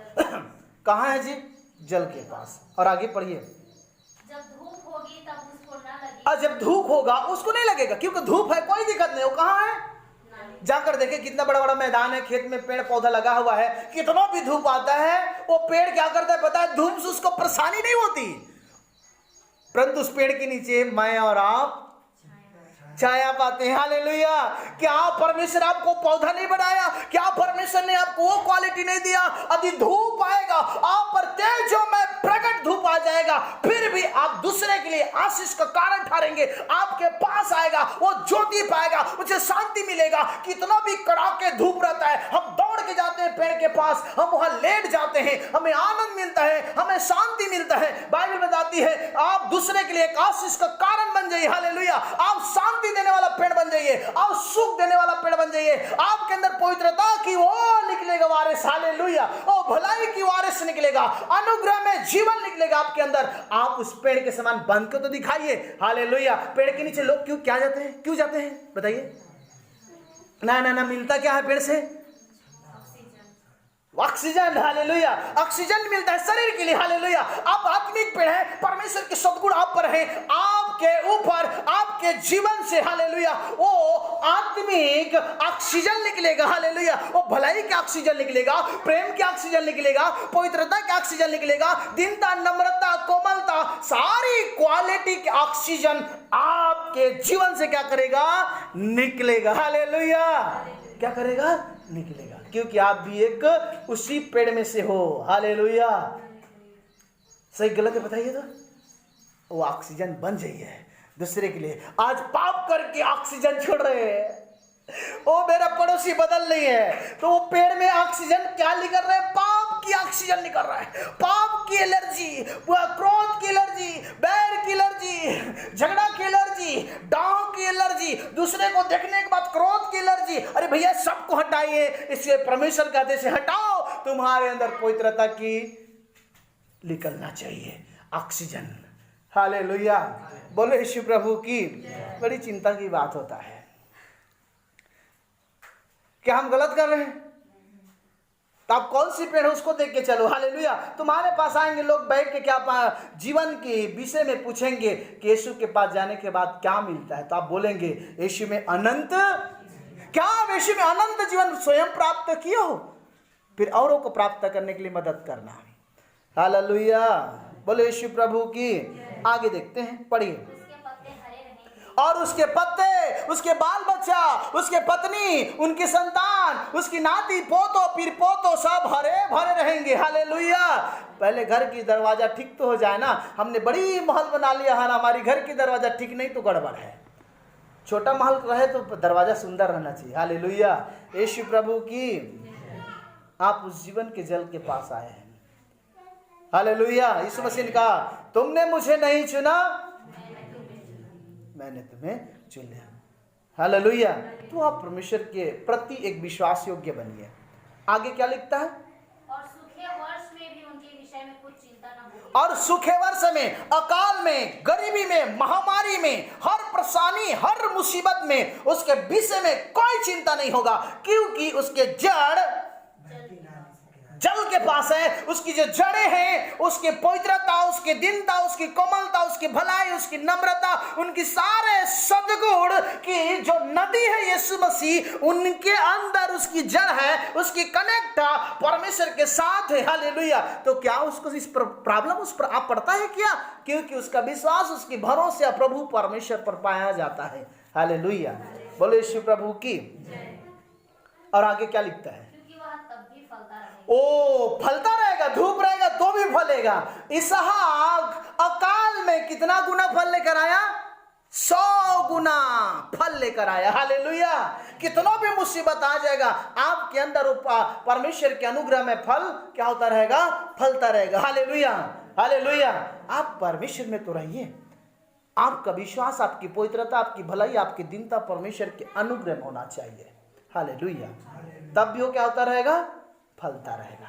कहाँ है जी? जल के पास। और आगे पढ़िए। जब धूप होगी तब उसको न लगेगी। और जब धूप होगा उसको नहीं लगेगा, क्योंकि धूप है, कोई दिक्कत नहीं। वो कहाँ है? जाकर देखे, कितना बड़ा बड़ा मैदान है, खेत में पेड़ पौधा लगा हुआ है, कितना भी धूप आता है वो पेड़ क्या करता है पता है? धूप से उसको परेशानी नहीं होती, परंतु उस पेड़ के नीचे मैं और आप छाया पाते हैं। हालेलुया। क्या परमेश्वर आपको पौधा नहीं बनाया? क्या परमेश्वर ने आपको वो क्वालिटी नहीं दिया? यदि धूप आएगा आप पर, तेजों में प्रकट धूप आ जाएगा, फिर भी आप दूसरे के लिए आशीष का कारण ठहरेंगे। आपके पास आएगा वो ज्योति पाएगा, उसे शांति मिलेगा। कितना भी कड़ाके धूप रहता है, हम दौड़ के जाते हैं पेड़ के पास, हम वहां लेट जाते हैं, हमें आनंद मिलता है, हमें शांति मिलता है। बाइबल बताती है आप दूसरे के लिए एक आशीष का कारण बन जाइए। हालेलुया। आप शांति देने वाला पेड़ बन जाइए, आप सुख देने वाला पेड़ बन जाइए। आपके अंदर पवित्रता की वो निकलेगा वारिस। हालेलुया। ओ भलाई की वारिस निकलेगा, अनुग्रह में जीवन निकलेगा आपके अंदर। आप उस पेड़ के समान बन के तो दिखाइए। हालेलुया। पेड़ के नीचे लोग क्यों जाते हैं? क्यों जाते हैं बताइए? ना मिलता क्या है पेड़ से? ऑक्सीजन। हालेलुया। ऑक्सीजन मिलता है शरीर के लिए। हालेलुया। आप आत्मिक पेड़ है, परमेश्वर के सद्गुण आप पर है, आपके ऊपर, आपके जीवन से। हालेलुया। वो आत्मिक ऑक्सीजन निकलेगा। हालेलुया। वो भलाई का ऑक्सीजन निकलेगा, प्रेम का ऑक्सीजन निकलेगा, पवित्रता का ऑक्सीजन निकलेगा, दीनता, नम्रता, कोमलता, सारी क्वालिटी के ऑक्सीजन आपके जीवन से क्या करेगा? निकलेगा। हालेलुया। क्या करेगा? निकलेगा, क्योंकि आप भी एक उसी पेड़ में से हो। हालेलुया। सही गलत है बताइए तो? वो ऑक्सीजन बन जाइए दूसरे के लिए। आज पाप करके ऑक्सीजन छोड़ रहे हैं, वो मेरा पड़ोसी बदल नहीं है, तो वो पेड़ में ऑक्सीजन क्या निकल रहा है? पाप की ऑक्सीजन निकल रहा है। पाप की एलर्जी, क्रोध की एलर्जी, बैर की एलर्जी, झगड़ा की एलर्जी, डांव की एलर्जी, दूसरे को देखने के बाद क्रोध की एलर्जी, चाहिए, अरे भैया सबको हटाइए, इसलिए परमेश्वर कहते से हटाओ, तुम्हारे अंदर पवित्रता की निकलना चाहिए ऑक्सीजन। हालेलुया, बोलो यीशु प्रभु की। बड़ी चिंता की बात होता है, क्या हम गलत कर रहे हैं? तो आप कौन सी पेड़ है उसको देख के चलो। हालेलुया, तुम्हारे पास आएंगे लोग बैठ के क्या जीवन के विषय में पूछेंगे कि यीशु के पास जाने के बाद क्या मिलता है, तो आप बोलेंगे यीशु में अनंत, क्या आप यीशु में अनंत जीवन स्वयं प्राप्त किए हो, फिर औरों को प्राप्त करने के लिए मदद करना। हालेलुया, बोलो यीशु प्रभु की। आगे देखते हैं, पढ़िए। उसके पत्ते हरे रहेंगे और उसके पत्ते, उसके बाल बच्चा, उसके पत्नी, उनकी संतान, उसकी नाती पोतो फिर पोतो सब हरे भरे रहेंगे। हालेलुया। पहले घर की दरवाजा ठीक तो हो जाए ना। हमने बड़ी महल बना लिया है ना, हमारी घर की दरवाजा ठीक नहीं तो गड़बड़ है। छोटा महल रहे तो दरवाजा सुंदर रहना चाहिए। हालेलुया, यीशु प्रभु की। आप उस जीवन के जल के पास आए हैं। हालेलुया, यीशु मसीह ने कहा तुमने मुझे नहीं चुना, मैंने तुम्हें चुन लिया। हालेलुया। तो आप परमेश्वर के प्रति एक विश्वास योग्य बनिए। आगे क्या लिखता है? और सूखे वर्ष में भी उनके विषय में कुछ चिंता न होगी। और सूखे वर्ष में, अकाल में, गरीबी में, महामारी में, हर परेशानी, हर मुसीबत में उसके विषय में कोई चिंता नहीं होगा, क्योंकि उसके जड़ जल के पास है। उसकी जो जड़ें हैं, उसकी पवित्रता, उसकी दीनता, उसकी कोमलता, उसकी भलाई, उसकी नम्रता, उनकी सारे सद्गुण की जो नदी है यीशु मसीह, उनके अंदर उसकी जड़ है, उसकी कनेक्ट परमेश्वर के साथ है। हालेलुया। तो क्या उसको इस प्रॉब्लम उस पर आप पड़ता है क्या? क्योंकि उसका विश्वास, उसकी भरोसे प्रभु परमेश्वर पर पाया जाता है। हालेलुया, बोलो यीशु प्रभु की। और आगे क्या लिखता है? ओ फलता रहेगा, धूप रहेगा तो भी फलेगा। इसहाक अकाल में कितना गुना फल लेकर आया? 100 गुना फल लेकर आया। हालेलुया। कितना भी मुसीबत आ जाएगा, आपके अंदर परमेश्वर के अनुग्रह में फल क्या होता रहेगा? फलता रहेगा। Hallelujah, hallelujah. आप परमेश्वर में तो रहिए। आपका विश्वास, आपकी पवित्रता, आपकी भलाई, आपकी दीनता परमेश्वर के अनुग्रह में होना चाहिए। हालेलुया। तब भी वो क्या होता रहेगा? फलता रहेगा।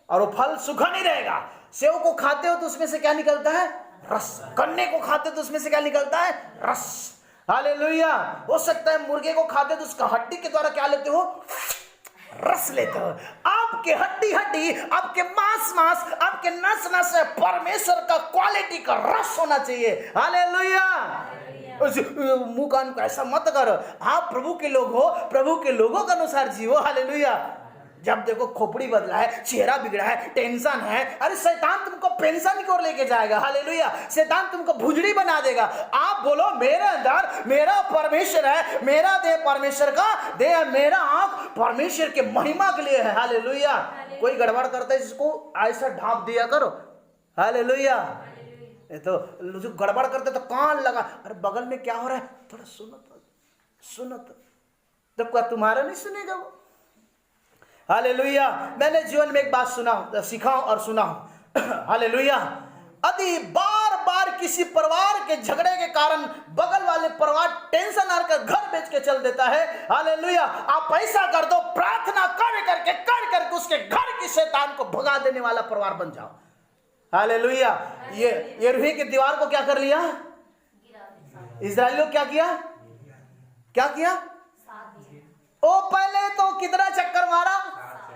और वो फल सूखा नहीं रहेगा। सेव को खाते हो तो उसमें से क्या निकलता है? रस। गन्ने को खाते हो तो उसमें से क्या निकलता है? रस। हालेलुया। हो सकता है मुर्गे को खाते हो तो उसका हड्डी के द्वारा क्या लेते हो? रस लेते हो। आपके हड्डी हड्डी, आपके मांस मांस, आपके नस नस परमेश्वर का क्वालिटी का रस होना चाहिए। हालेलुया। मुंह कान को ऐसा मत करो। आप प्रभु के लोग हो, प्रभु के लोगों के अनुसार जियो। हालेलुया। जब देखो खोपड़ी बदला है, चेहरा बिगड़ा है, टेंशन है, अरे शैतान तुमको पेंशन की ओर लेके जाएगा। हालेलुया। शैतान तुमको भुजड़ी बना देगा। आप बोलो मेरे अंदर मेरा परमेश्वर है, मेरा देह परमेश्वर का देह, मेरा आंख परमेश्वर के महिमा के लिए है। हालेलुया। कोई गड़बड़ करता है इसको ऐसा ढांप दिया करो। हालेलुया। तो जो गड़बड़ करते तो कान लगा, अरे बगल में क्या हो रहा है, थोड़ा सुनो तो क्या तुम्हारा नहीं सुनेगा वो? हालेलुया। मैंने जीवन में एक बात सीखा और सुना हूं। हालेलुया। यदि बार बार किसी परिवार के झगड़े के कारण बगल वाले परिवार टेंशन आकर घर बेच के चल देता है, हालेलुया, आप ऐसा कर दो, प्रार्थना कर करके उसके घर की शैतान को भगा देने वाला परिवार बन जाओ। हालेलुया। ये यरीहो की दीवार को क्या कर लिया? इस्राएलियों क्या किया? ओ पहले तो कितना चक्कर मारा?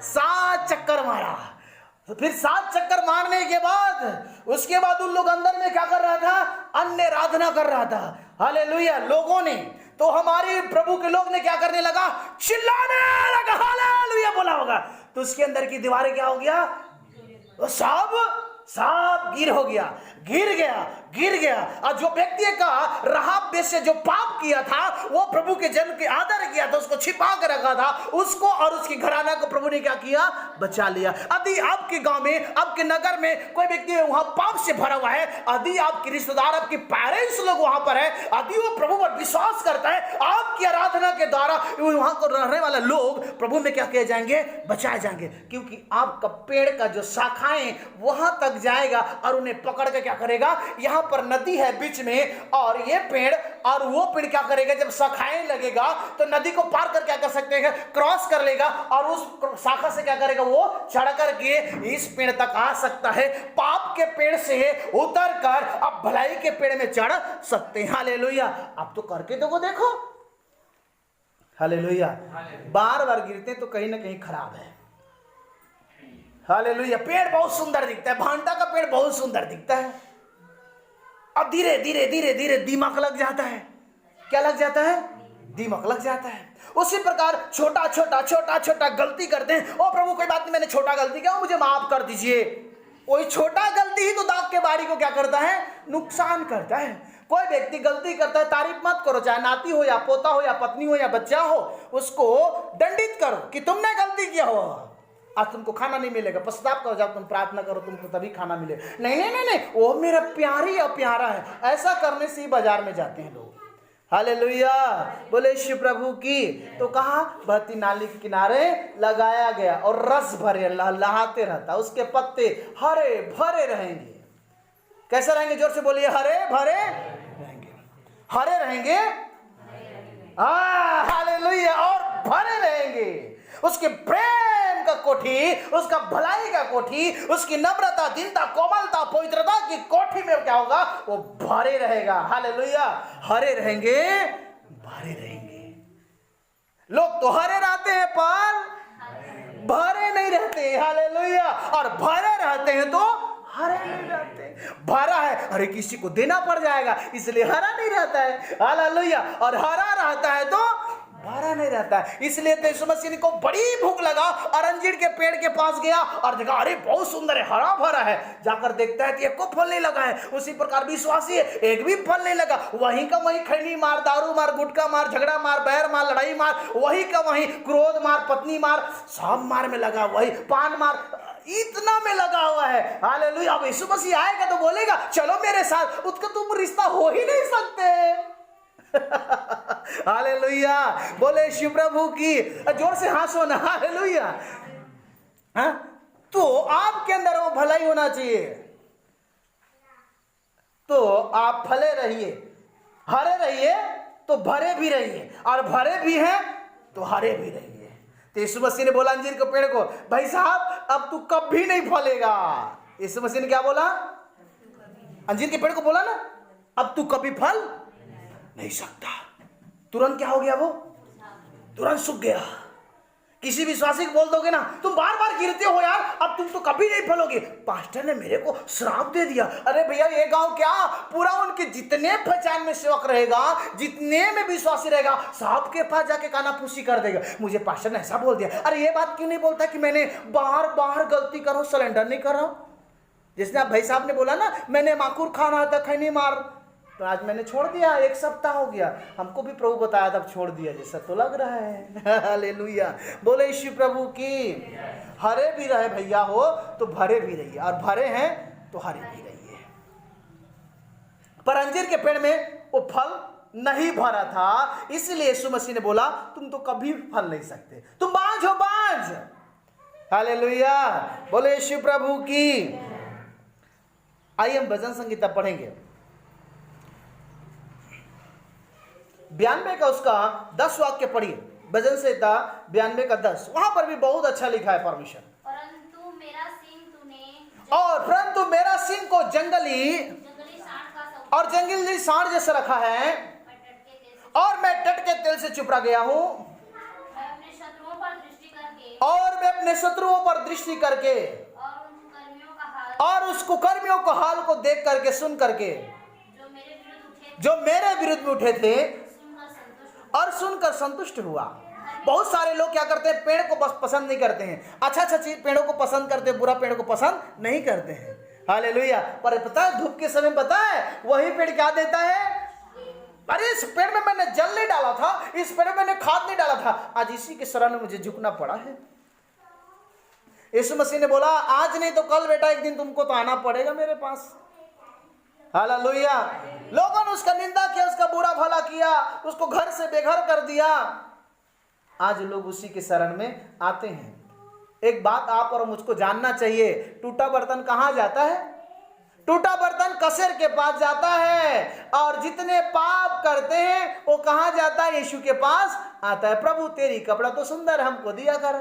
7 चक्कर मारा। फिर 7 चक्कर मारने के बाद उसके बाद उन लोग अंदर में क्या कर रहा था? अन्य आराधना कर रहा था। हालेलुया। लोगों ने तो हमारे प्रभु के लोग ने क्या करने लगा? चिल्लाने लगा। हालेलुया बोला होगा। तो उसके अंदर की दीवारें क्या हो गया? वो सब गिर गया। और जो व्यक्ति का राहाब से जो पाप किया था, वो प्रभु के जन के आदर किया था, उसको छिपा कर रखा था, उसको और उसकी घराना को प्रभु ने क्या किया? बचा लिया। यदि आपके गांव में, आपके नगर में कोई व्यक्ति वहां पाप से भरा हुआ है, यदि आपके रिश्तेदार, आपके पेरेंट्स लोग वहां पर है, यदि वो प्रभु पर विश्वास करता है, आपकी आराधना के द्वारा वहां को रहने वाले लोग प्रभु में क्या किए जाएंगे? बचाए जाएंगे। क्योंकि आपका पेड़ का जो शाखाएं वहां तक जाएगा और उन्हें पकड़ के क्या करेगा, यहाँ पर नदी है बीच में और ये पेड़ और वो पेड़ क्या करेगा, जब शाखाएं लगेगा तो नदी को पार कर क्या कर सकते हैं, क्रॉस कर लेगा और उस शाखा से क्या करेगा, वो चढ़ करके इस पेड़ तक आ सकता है। पाप के पेड़ से उतर कर अब भलाई के पेड़ में चढ़ सकते हैं। हालेलुया। आप तो करके देखो। हालेलुया। बार बार गिरते तो कहीं ना कहीं खराब है। हालेलुया। पेड़ बहुत सुंदर दिखता है, भांटा का पेड़ बहुत सुंदर दिखता है, अब धीरे धीरे धीरे धीरे दीमक लग जाता है। क्या लग जाता है? दीमक लग जाता है। उसी प्रकार छोटा छोटा गलती करते हैं। ओ प्रभु कोई बात नहीं, मैंने छोटा गलती किया, मुझे माफ कर दीजिए। कोई छोटा गलती ही तो दाग के बाड़ी को क्या करता है, नुकसान करता है। कोई व्यक्ति गलती करता है, तारीफ मत करो, चाहे नाती हो या पोता हो या पत्नी हो या बच्चा हो, उसको दंडित करो कि तुमने गलती किया हो, आज तुमको खाना नहीं मिलेगा, पश्चाताप करो, जब तुम प्रार्थना करो तुमको तभी खाना मिलेगा। नहीं, वो मेरा प्यारी या प्यारा है, ऐसा करने से ही बाजार में जाते हैं लोग। हालेलुया। बोले शिव प्रभु की। तो कहा, बहती नाली के किनारे लगाया गया और रस भरे लहलाते रहता, उसके पत्ते हरे भरे रहेंगे। कैसे रहेंगे? जोर से बोलिए, हरे भरे रहेंगे, हरे रहेंगे। हालेलुया। और भरे रहेंगे। उसके प्रेम का कोठी, उसका भलाई का कोठी, उसकी नम्रता, दीनता, कोमलता, पवित्रता की कोठी में क्या होगा, वो भरे रहेगा। हालेलुया। हरे रहेंगे, भरे रहेंगे। लोग तो हरे रहते हैं पर भरे नहीं रहते। हालेलुया। और भरे रहते हैं तो हरे नहीं रहते। भरा है, अरे किसी को देना पड़ जाएगा इसलिए हरा नहीं रहता है। हालेलुया। और हरा रहता है तो भरा नहीं रहता है। इसलिए तो यीशु मसीह को बड़ी भूख लगा और अंजीर के पेड़ के पास गया और देखा, अरे बहुत सुंदर है, हरा भरा है। जाकर देखता है कि एक को फल नहीं लगा है। उसी प्रकार विश्वासी है, एक भी फल नहीं लगा। वहीं का वहीं खैनी मार, दारू मार, गुटखा मार, झगड़ा मार, बैर मार, लड़ाई मार, वहीं का वहीं क्रोध मार, पत्नी मार, सब मार में लगा, वही पान मार, इतना में लगा हुआ है। हालेलुया। अब यीशु मसीह आएगा तो बोलेगा चलो मेरे साथ, उसका तुम रिश्ता हो ही नहीं सकते। हालेलुया। बोले शिव प्रभु की। जोर से हंसो ना। हालेलुया। तो आपके अंदर वो भलाई होना चाहिए, तो आप फले रहिए, हरे रहिए तो भरे भी रहिए, और भरे भी हैं तो हरे भी रहिए। तो यीशु मसीह ने बोला अंजीर के पेड़ को, भाई साहब अब तू कभी नहीं फलेगा। यीशु मसीह ने क्या बोला? अंजीर के पेड़ को बोला ना, अब तू कभी फल नहीं सकता। तुरंत क्या हो गया? वो तुरंत सूख गया। किसी विश्वासी को बोल दोगे ना, तुम बार बार गिरते हो यार, अब तुम तो कभी नहीं फलोगे, पास्टर ने मेरे को श्राप दे दिया। अरे भैया, ये गांव क्या पूरा उनके जितने पहचान में सेवक रहेगा, जितने में विश्वासी रहेगा, साहब के पास जाके कानाफूसी कर देगा, मुझे पास्टर ने ऐसा बोल दिया। अरे ये बात क्यों नहीं बोलता कि मैंने बार बार गलती करो, सरेंडर नहीं कर रहा हूं। जिसने आप भाई साहब ने बोला ना, मैंने माखूर खाना था, खैनी मार, तो आज मैंने छोड़ दिया, 1 सप्ताह हो गया। हमको भी प्रभु बताया तब छोड़ दिया, जैसा तो लग रहा है। हालेलुया। बोले यीशु प्रभु की। हरे भी रहे भैया हो तो भरे भी रहिए, और भरे हैं तो हरे भी रहिए। पर अंजीर के पेड़ में वो फल नहीं भरा था, इसलिए यीशु मसीह ने बोला तुम तो कभी फल नहीं सकते, तुम बांझ हो, बांझ। हालेलुया। बोले यीशु प्रभु की। आइए हम भजन संगीता पढ़ेंगे। 92 का उसका 10 वाक्य पढ़िए। भजन संहिता 92 का 10, वहां पर भी बहुत अच्छा लिखा है परमेश्वर। परंतु मेरा सींग तूने परंतु मेरा सींग को जंगली सांड का सा और जंगली सांड जैसा रखा है, और मैं टट के तेल से चुपड़ा गया हूं, मैं अपने शत्रुओं पर दृष्टि करके और मैं अपने शत्रुओं पर दृष्टि करके और उस कुकर्मियों का हाल को देख करके, सुन करके, जो मेरे विरुद्ध में उठे थे और सुनकर संतुष्ट हुआ। बहुत सारे लोग क्या करते हैं, पेड़ को बस पसंद नहीं करते हैं, अच्छा चीज पेड़ों को पसंद करते हैं, बुरा पेड़ को पसंद नहीं करते हैं। हालेलुया। पर पता है धूप के समय पता है वही पेड़ क्या देता है, अरे इस पेड़ में मैंने जल नहीं डाला था, इस पेड़ में मैंने खाद नहीं डाला था, आज इसी के शरण में मुझे झुकना पड़ा है। यीशु मसीह ने बोला आज नहीं तो कल बेटा, एक दिन तुमको तो आना पड़ेगा मेरे पास। हालेलुया। लोगों ने उसका निंदा किया, उसका बुरा भला किया, उसको घर से बेघर कर दिया, आज लोग उसी के शरण में आते हैं। एक बात आप और मुझको जानना चाहिए, टूटा बर्तन कहाँ जाता है? टूटा बर्तन कसेर के पास जाता है, और जितने पाप करते हैं वो कहाँ जाता है? यीशु के पास आता है। प्रभु तेरी कपड़ा तो सुंदर, हमको दिया कर।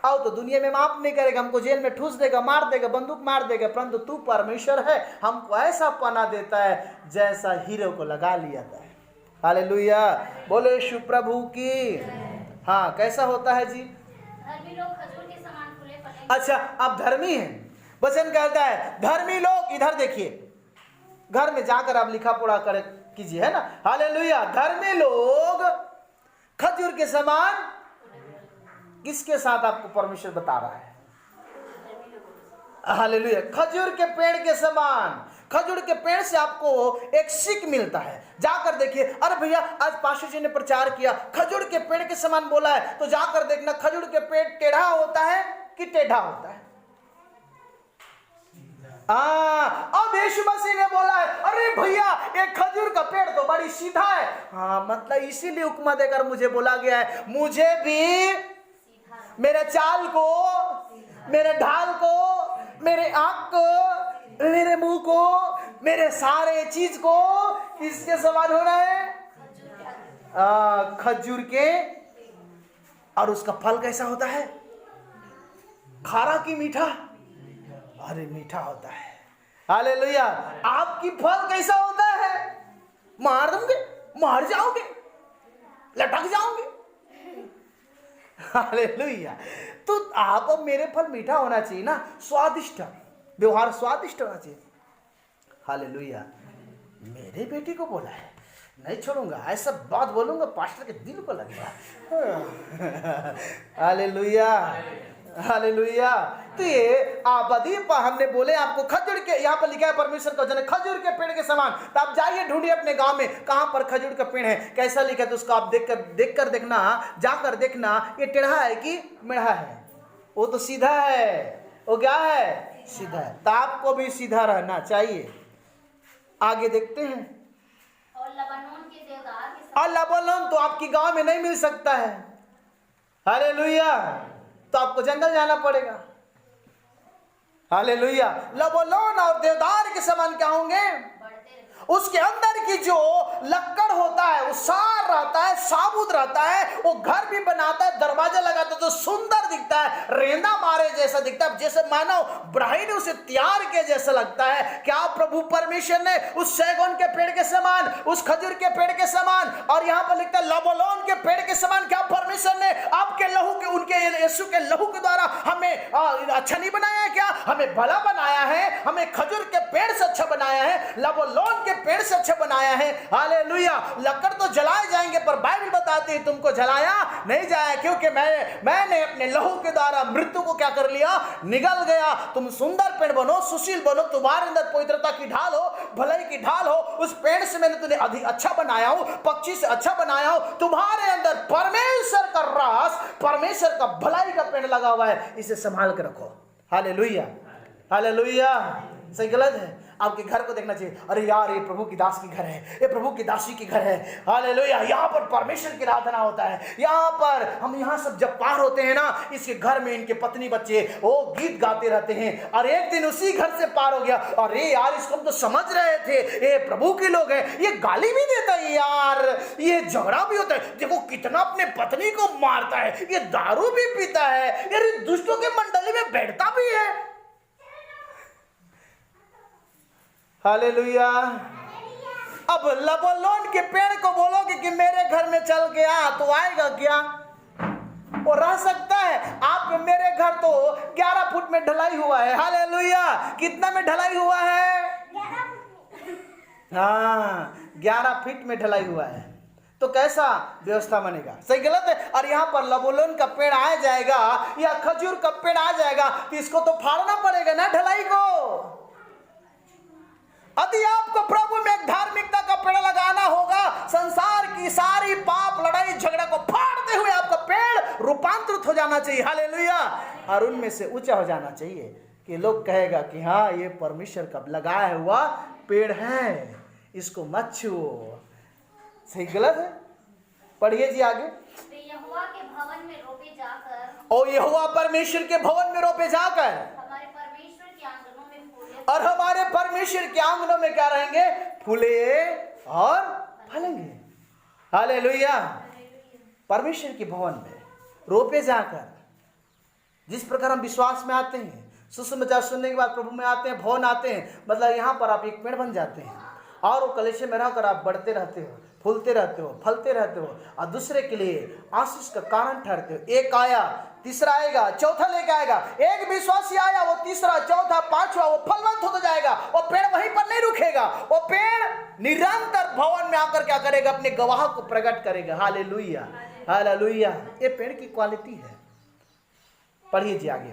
आओ तो दुनिया में माफ नहीं करेगा, हमको जेल में ठूस देगा, मार देगा, बंदूक मार देगा, परंतु तू परमेश्वर है, हमको ऐसा पना देता है जैसा हीरो को लगा लिया था। हालेलुया, बोलो यीशु प्रभु की। हाँ, कैसा होता है जी? धर्मी लोग खजूर के समान फूले फले। अच्छा, अब धर्मी है, वचन कहता है धर्मी लोग, इधर देखिए, घर में जाकर आप लिखा पढ़ा कर कीजिए, है ना। हालेलुया, धर्मी लोग खजूर के समान, किसके साथ आपको परमेश्वर बता रहा है? हालेलुया, खजूर के पेड़ के समान। खजूर के पेड़ से आपको एक सीख मिलता है। जाकर देखिए, अरे भैया आज पास्टर जी ने प्रचार किया, खजूर के पेड़ के समान बोला है, तो जाकर देखना खजूर के पेड़ टेढ़ा होता है कि टेढ़ा होता है? अब यीशु मसीह ने बोला है, अरे भैया एक खजूर का पेड़ तो बड़ी सीधा है। हाँ, मतलब इसीलिए उपमा देकर मुझे बोला गया है, मुझे भी मेरे चाल को, मेरे ढाल को, मेरे आंख को, मेरे मुंह को, मेरे सारे चीज को किसके समान होना है? खजूर के। और उसका फल कैसा होता है? खारा की मीठा? अरे मीठा होता है। हालेलुया, आपकी फल कैसा होता है? मार दूंगे, मार जाओगे, लटक जाओगे। हालेलुया, तो आप अब मेरे फल मीठा होना चाहिए ना, स्वादिष्ट, व्यवहार स्वादिष्ट होना चाहिए। हालेलुया, मेरे बेटी को बोला है, नहीं छोड़ूंगा, ऐसा बात बोलूंगा पास्टर के दिल को लगेगा। Hallelujah, hallelujah. तो ये आबादी पर हमने बोले आपको खजूर के, यहाँ पर लिखा है परमेश्वर का जन खजूर के पेड़ के समान। तो आप जाइए ढूंढिए अपने गांव में कहां पर खजूर का पेड़ है, कैसा लिखा है, तो उसको आप देख कर देखना, जाकर देखना ये टेढ़ा है कि मेढ़ा है। वो तो सीधा है, वो क्या है? सीधा है। तो आपको भी सीधा रहना चाहिए। आगे देखते हैं। और लबानोन के देवदार के और लबानोन तो आपकी गांव में नहीं मिल सकता है। हालेलुया, तो आपको जंगल जाना पड़ेगा। हालेलुया, लबानोन और देवदार के समान क्या होंगे? उसके अंदर की जो लक्कड़ होता है वो सार रहता है, साबुत रहता है, वो घर भी बनाता है, दरवाजा लगाता है तो सुंदर दिखता है, रेंदा मारे जैसा दिखता है, जैसे मानो ब्राही ने उसे तैयार के जैसा लगता है। क्या प्रभु परमेश्वर ने उस सैगोन के पेड़ के समान, उस खजूर के पेड़ के समान, और यहाँ पर लिखता है लबानोन के पेड़ के समान, क्या परमेश्वर ने आपके लहू के, उनके यीशु के लहू के द्वारा हमें अच्छा नहीं बनाया? क्या हमें भला बनाया है? हमें खजूर के पेड़ से अच्छा बनाया है, लबानोन के पेड़ से अच्छा बनाया है। हालेलुया, लकड़ तो जलाए जाएंगे पर बाइबल बताती है तुमको जलाया नहीं जाए, क्योंकि मैंने अपने लहू के द्वारा मृत्यु को क्या कर लिया? निगल गया। तुम सुंदर पेड़ बनो, सुशील बनो, तुम्हारे अंदर पवित्रता की ढाल हो, भलाई की ढाल हो। उस पेड़ से मैंने तुम्हें अधिक अच्छा बनाया हूं, पक्षी से अच्छा बनाया हूं। तुम्हारे अंदर परमेश्वर का रास, परमेश्वर का भलाई का पेड़ लगा हुआ है, इसे संभाल के रखो। Hallelujah, hallelujah. सही गलत है? आपके घर को देखना चाहिए, अरे यार ये प्रभु की दास की घर है, ये प्रभु की दासी की घर है। हालेलुया, यहाँ पर परमेश्वर की आराधना होता है, यहाँ पर हम यहाँ सब जब पार होते हैं ना, इसके घर में इनके पत्नी बच्चे वो गीत गाते रहते हैं। और एक दिन उसी घर से पार हो गया, अरे यार इसको हम तो समझ रहे थे ये प्रभु के लोग हैं, ये गाली भी देता है यार, ये झगड़ा भी होता है, देखो कितना अपने पत्नी को मारता है, ये दारू भी पीता है, यार दुष्टों के मंडली में बैठता भी है। हालेलुया। अब लबानोन के पेड़ को बोलोगे कि मेरे घर में चल गया तो आएगा क्या? वो रह सकता है? आप मेरे घर तो 11 फुट में ढलाई हुआ है। हालेलुया, कितना में ढलाई हुआ है? हाँ, 11 फीट में ढलाई हुआ है। तो कैसा व्यवस्था बनेगा? सही गलत है? और यहाँ पर लबानोन का पेड़ आ जाएगा या खजूर का पेड़ आ जाएगा तो इसको तो फाड़ना पड़ेगा ना ढलाई को। यदि आपको प्रभु में एक धार्मिकता का पेड़ लगाना होगा, संसार की सारी पाप लड़ाई झगड़ा को फाड़ते हुए आपका पेड़ रूपांतरित हो जाना चाहिए। हालेलुया, और उनमें से ऊंचा हो जाना चाहिए कि लोग कहेगा कि हाँ ये परमेश्वर का लगाया हुआ पेड़ है, इसको मत छुओ। सही गलत है? पढ़िए जी आगे। यहोवा के भवन में रोपे जाकर, ओ यहोवा परमेश्वर के भवन में रोपे जाकर, हमारे परमेश्वर के आंगनों में फूले और हमारे परमेश्वर के आंगनों में क्या रहेंगे? फूले और फलेंगे। हालेलुया। परमेश्वर के भवन में रोपे जाकर, जिस प्रकार हम विश्वास में आते हैं, सुसमाचार सुनने के बाद प्रभु में आते हैं, भवन आते हैं, मतलब यहाँ पर आप एक पेड़ बन जाते हैं और वो कलीसिया में रहकर आप बढ़ते रहते हो, फूलते रहते हो, फलते रहते हो और दूसरे के लिए आशीष का कारण ठहरते हो। एक आया, तीसरा आएगा, चौथा लेके आएगा। एक विश्वासी आया, वो तीसरा, चौथा, पांचवा, वो फलवंत होता जाएगा। वो पेड़ वहीं पर नहीं रुकेगा, वो पेड़ निरंतर भवन में आकर क्या करेगा? अपने गवाह को प्रकट करेगा। Hallelujah, hallelujah. ये पेड़ की क्वालिटी है। पढ़िए जी आगे।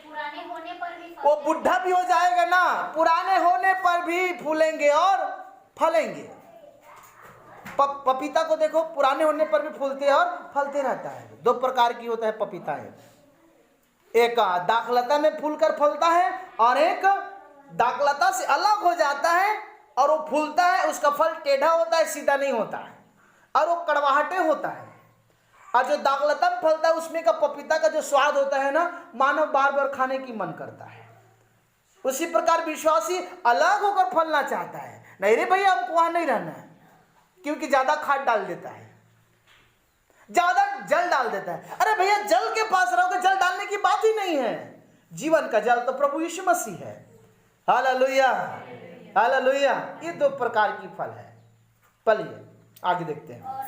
पुराने होने पर भी वो बुढ़ा भी हो जाएगा ना, पुराने होने पर भी फूलेंगे और फलेंगे। पपीता को देखो, पुराने होने पर भी फूलते और फलते रहता है। दो प्रकार की होता है पपीता है, एक दाखलता में फूलकर फलता है और एक दाखलता से अलग हो जाता है और वो फूलता है। उसका फल टेढ़ा होता है, सीधा नहीं होता है और वो कड़वाहटे होता है। और जो दाखलता में फलता है उसमें का पपीता का जो स्वाद होता है ना, मानव बार बार खाने की मन करता है। उसी प्रकार विश्वासी अलग होकर फलना चाहता है। नहीं रे भैया, हमको वहां नहीं रहना है, क्योंकि ज्यादा खाद डाल देता है, ज्यादा जल डाल देता है। अरे भैया, जल के पास रहोगे, जल डालने की बात ही नहीं है। जीवन का जल तो प्रभु यीशु मसीह है। Hallelujah, hallelujah. ये दो प्रकार की फल है। पलिए आगे देखते हैं।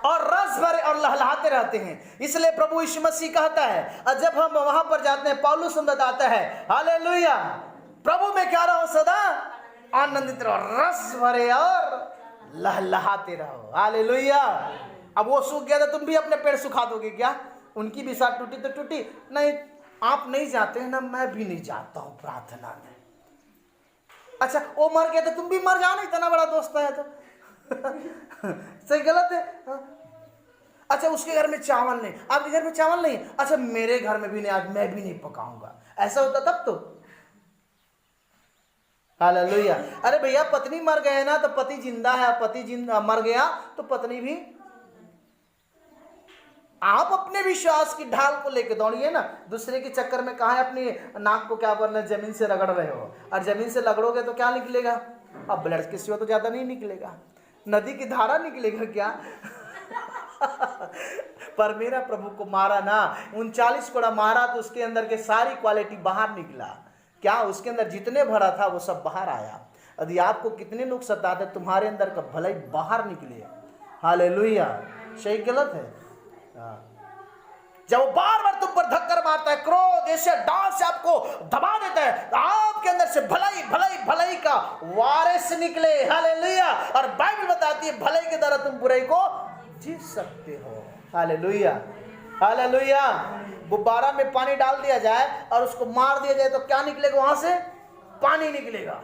और रस भरे और लहलहाते रहते हैं। इसलिए प्रभु यीशु मसीह कहता है, और जब हम वहां पर जाते हैं, पौलुस आता है, हालेलुया, प्रभु में क्या रहो? सदा आनंदित रहो, रस भरे और लहलहाते रहो। हालेलुया। अब वो सूख गया तो तुम भी अपने पेड़ सुखा दोगे क्या? उनकी भी साथ टूटी तो टूटी नहीं। आप नहीं जाते हैं ना, मैं भी नहीं जाता हूं प्रार्थना में। अच्छा, वो मर गया तो तुम भी मर जाओ ना, इतना बड़ा दोस्त है तो। सही गलत है? अच्छा, उसके घर में चावल नहीं, आपके घर में चावल नहीं, अच्छा मेरे घर में भी नहीं, आज मैं भी नहीं पकाऊंगा। ऐसा होता तब तो। हालेलुया। अरे भैया, पत्नी मर गए ना तो पति जिंदा है, पति जिंदा मर गया तो पत्नी भी। आप अपने विश्वास की ढाल को लेकर दौड़िए ना। दूसरे के चक्कर में कहा है अपनी नाक को क्या बोलना, जमीन से रगड़ रहे हो, और जमीन से रगड़ोगे तो क्या निकलेगा? अब ब्लड के सिवा तो ज्यादा नहीं निकलेगा, नदी की धारा निकलेगा क्या? पर मेरा प्रभु को मारा ना, 39 कोड़ा मारा तो उसके अंदर के सारी क्वालिटी बाहर निकला। क्या उसके अंदर जितने भरा था वो सब बाहर आया। यदि आपको कितने लोग सताते, तुम्हारे अंदर का भलाई बाहर निकले। हालेलुया। सही गलत है? जब वो बार बार तुम पर धक्कर मारता है, क्रोध ऐसे डांस से आपको दबा देता है, तो आपके अंदर से भलाई भलाई भलाई का वारिस निकले। हालेलुया। और बाइबल बताती है भलाई के द्वारा तुम बुराई को जीत सकते हो। Hallelujah, hallelujah. गुब्बारा में पानी डाल दिया जाए और उसको मार दिया जाए तो क्या निकलेगा? वहां से पानी निकलेगा।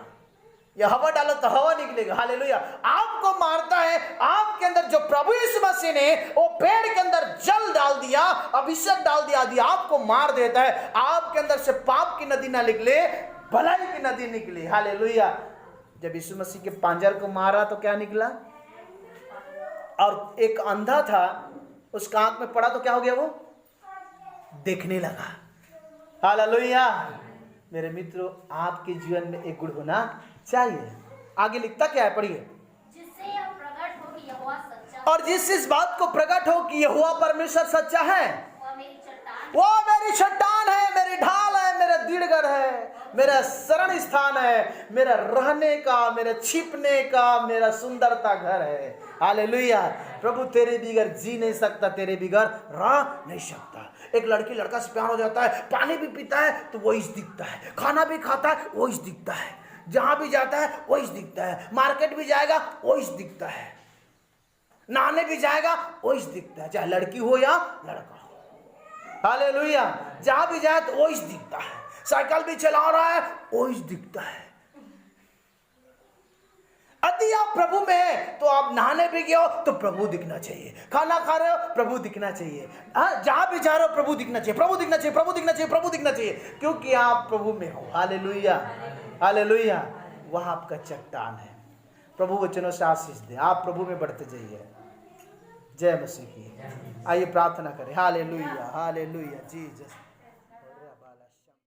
या हवा डालो तो हवा निकलेगा। हालेलुया। आपको मारता है, आपके अंदर जो प्रभु यीशु मसीह ने वो पेड़ के अंदर जल डाल दिया, अभिषेक डाल दिया, यदि आपको मार देता है, आपके अंदर से पाप की नदी ना निकले, भलाई की नदी निकले। हालेलुया। जब यीशु मसीह के पांजर को मारा तो क्या निकला? और एक अंधा था, उसका आंख में पड़ा तो क्या हो गया? वो देखने लगा। हालेलुया। मेरे मित्रों, आपके जीवन में एक गुण होना चाहिए। आगे लिखता क्या है? पढ़िए। जिससे यह प्रकट हो कि यहोवा सच्चा, और जिस इस बात को प्रकट हो कि यहोवा परमेश्वर सच्चा है, वह मेरी चट्टान, वो मेरी चट्टान है, मेरी ढाल है, मेरा दृढ़गढ़ है, मेरा शरण स्थान है, मेरा रहने का, मेरा छिपने का, मेरा सुंदरता घर है। हालेलुया। प्रभु तेरे बिगर जी नहीं सकता, तेरे बिगर रह नहीं सकता। एक लड़की लड़का से प्यार हो जाता है, पानी भी पीता है तो वही दिखता है, खाना भी खाता है वही दिखता है, जहां भी जाता है वही दिखता है, मार्केट भी जाएगा वही दिखता है, नहाने भी जाएगा वही दिखता है, चाहे लड़की हो या लड़का हो। हालेलुया। जहां भी जाए तो वही दिखता है, साइकिल भी चला रहा है वही दिखता है। यदि आप प्रभु में हैं तो आप नहाने भी गए हो तो प्रभु दिखना चाहिए, खाना खा रहे हो प्रभु दिखना चाहिए, जहां भी जा रहे हो प्रभु दिखना चाहिए, प्रभु दिखना चाहिए, प्रभु दिखना चाहिए, प्रभु दिखना चाहिए, क्योंकि आप प्रभु में हो। Hallelujah, hallelujah. वह आपका चट्टान है। प्रभु वचनों से आशीष दे, आप प्रभु में बढ़ते जाइए। जय मसीह की। आइए प्रार्थना करें। Hallelujah, hallelujah. जीसस।